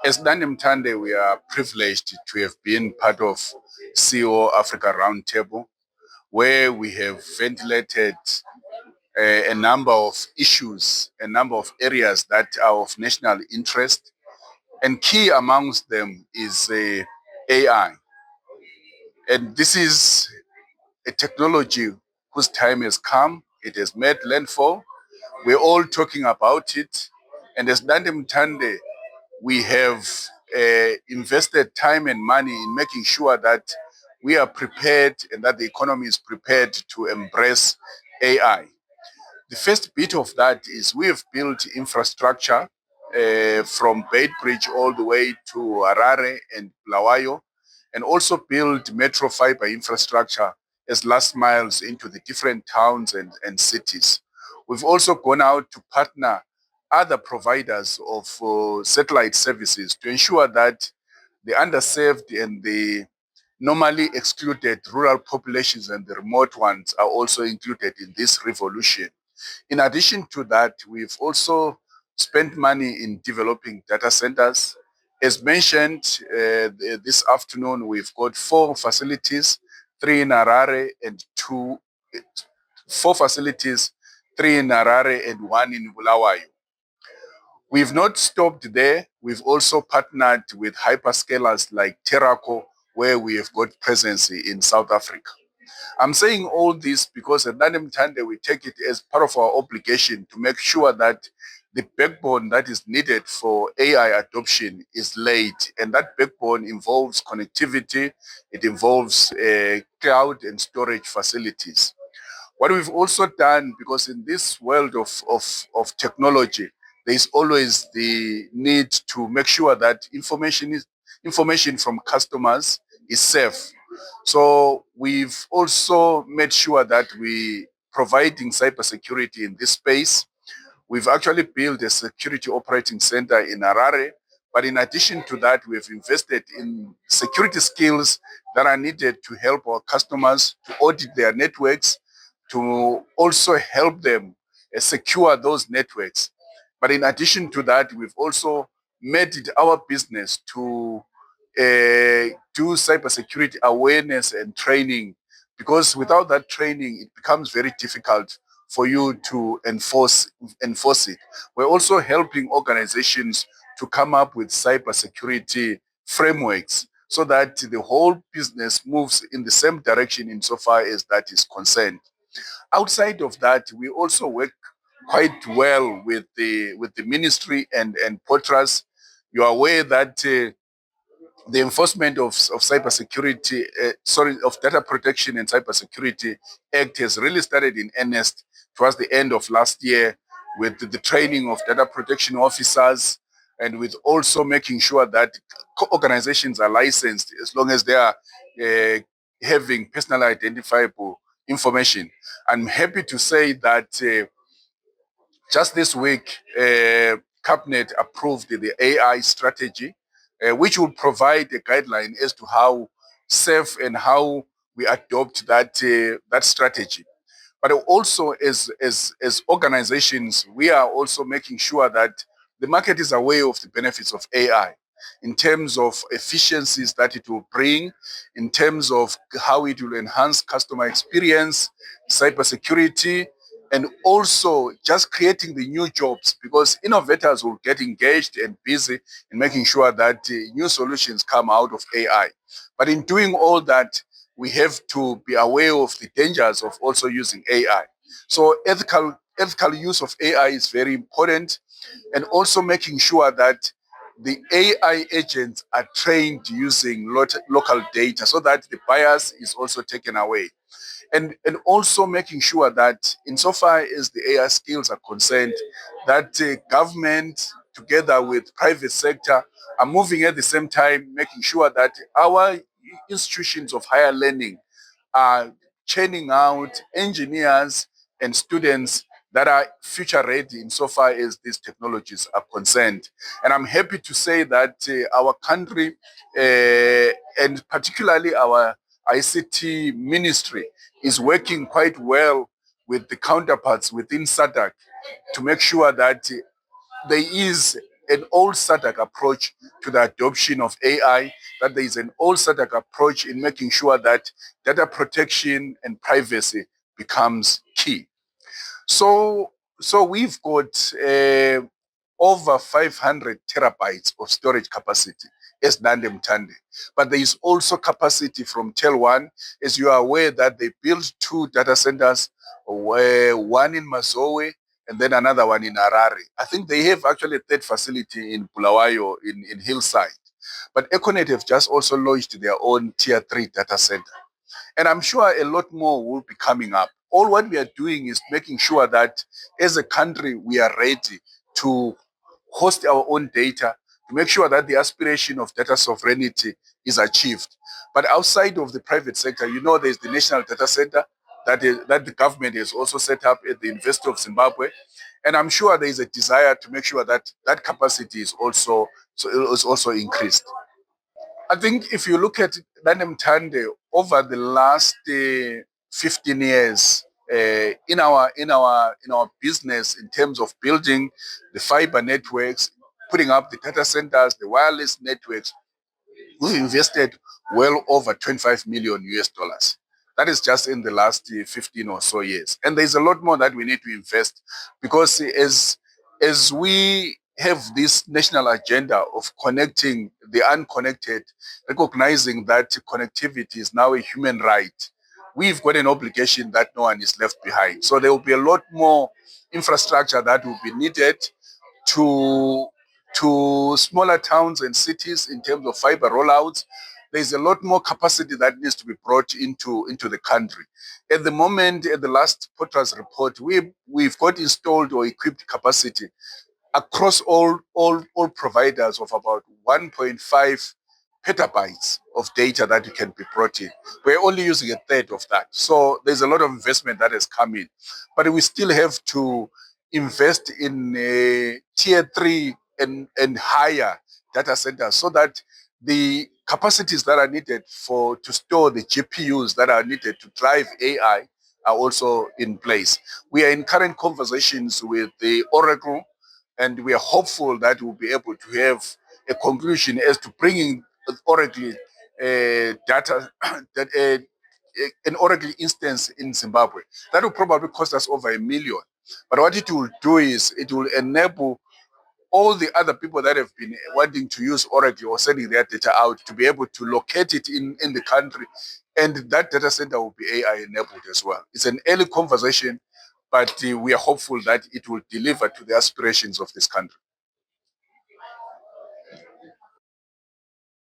As Dandemutande, we are privileged to have been part of CEO Africa Roundtable, where we have ventilated a number of issues, a number of areas that are of national interest. And key amongst them is AI. And this is a technology whose time has come. It has made landfall. We're all talking about it. And as Dandemutande, we have invested time and money in making sure that we are prepared and that the economy is prepared to embrace AI. The first bit of that is we have built infrastructure from Bridge all the way to Harare and Bulawayo, and also built metro fiber infrastructure as last miles into the different towns and cities. We've also gone out to partner other providers of satellite services to ensure that the underserved and the normally excluded rural populations and the remote ones are also included in this revolution. In addition to that, we've also spent money in developing data centers. As mentioned this afternoon, we've got four facilities, three in Harare and four facilities, three in Harare and one in Bulawayo. We've not stopped there. We've also partnered with hyperscalers like Terraco, where we have got presence in South Africa. I'm saying all this because at Dandemutande, we take it as part of our obligation to make sure that the backbone that is needed for AI adoption is laid. And that backbone involves connectivity, it involves cloud and storage facilities. What we've also done, because in this world of technology, there is always the need to make sure that information from customers is safe. So we've also made sure that we providing cybersecurity in this space. We've actually built a security operating center in Harare, but in addition to that, we've invested in security skills that are needed to help our customers to audit their networks, to also help them secure those networks. But in addition to that, we've also made it our business to do cybersecurity awareness and training, because without that training, it becomes very difficult for you to enforce it. We're also helping organizations to come up with cybersecurity frameworks so that the whole business moves in the same direction insofar as that is concerned. Outside of that, we also work quite well with the ministry and Potras. You are aware that the enforcement of cybersecurity, of data protection and cybersecurity act has really started in earnest towards the end of last year with the training of data protection officers, and with also making sure that organizations are licensed as long as they are uh, having personally identifiable information. I'm happy to say that just this week, Cabinet approved the AI strategy, which will provide a guideline as to how safe and how we adopt that strategy. But also, as organizations, we are also making sure that the market is aware of the benefits of AI in terms of efficiencies that it will bring, in terms of how it will enhance customer experience, cybersecurity, and also just creating the new jobs, because innovators will get engaged and busy in making sure that new solutions come out of AI. But in doing all that, we have to be aware of the dangers of also using AI. So ethical use of AI is very important, and also making sure that the AI agents are trained using local data so that the bias is also taken away. And also making sure that insofar as the AI skills are concerned, that government together with private sector are moving at the same time, making sure that our institutions of higher learning are churning out engineers and students that are future ready insofar as these technologies are concerned. And I'm happy to say that our country, and particularly our ICT ministry, is working quite well with the counterparts within SADC to make sure that there is an old SADC approach to the adoption of AI, that there is an old SADC approach in making sure that data protection and privacy becomes key. So, so we've got over 500 terabytes of storage capacity as Dandemutande. But there is also capacity from Tel 1, as you are aware that they built 2 data centers, one in Mazowe and then another one in Harare. I think they have actually a third facility in Bulawayo in Hillside. But Econet have just also launched their own tier 3 data center. And I'm sure a lot more will be coming up. All what we are doing is making sure that as a country, we are ready to host our own data, to make sure that the aspiration of data sovereignty is achieved. But outside of the private sector, you know, there's the National Data Center that the government has also set up at the University of Zimbabwe. And I'm sure there is a desire to make sure that that capacity is also increased. I think if you look at Dandemutande over the last 15 years in our business in terms of building the fiber networks, putting up the data centers, the wireless networks, we've invested well over 25 million US dollars. That is just in the last 15 or so years. And there's a lot more that we need to invest because as we have this national agenda of connecting the unconnected, recognizing that connectivity is now a human right, we've got an obligation that no one is left behind. So there will be a lot more infrastructure that will be needed to smaller towns and cities in terms of fiber rollouts. There's a lot more capacity that needs to be brought into the country. At the moment, at the last Potras report, we've got installed or equipped capacity across all providers of about 1.5 petabytes of data that you can be brought in. We're only using a third of that. So there's a lot of investment that has come in. But we still have to invest in tier 3 and higher data centers so that the capacities that are needed to store the GPUs that are needed to drive AI are also in place. We are in current conversations with the Oracle, and we are hopeful that we'll be able to have a conclusion as to bringing Oracle data, an Oracle instance in Zimbabwe. That will probably cost us over $1 million. But what it will do is it will enable all the other people that have been wanting to use Oracle or sending their data out to be able to locate it in the country. And that data center will be AI enabled as well. It's an early conversation, but we are hopeful that it will deliver to the aspirations of this country.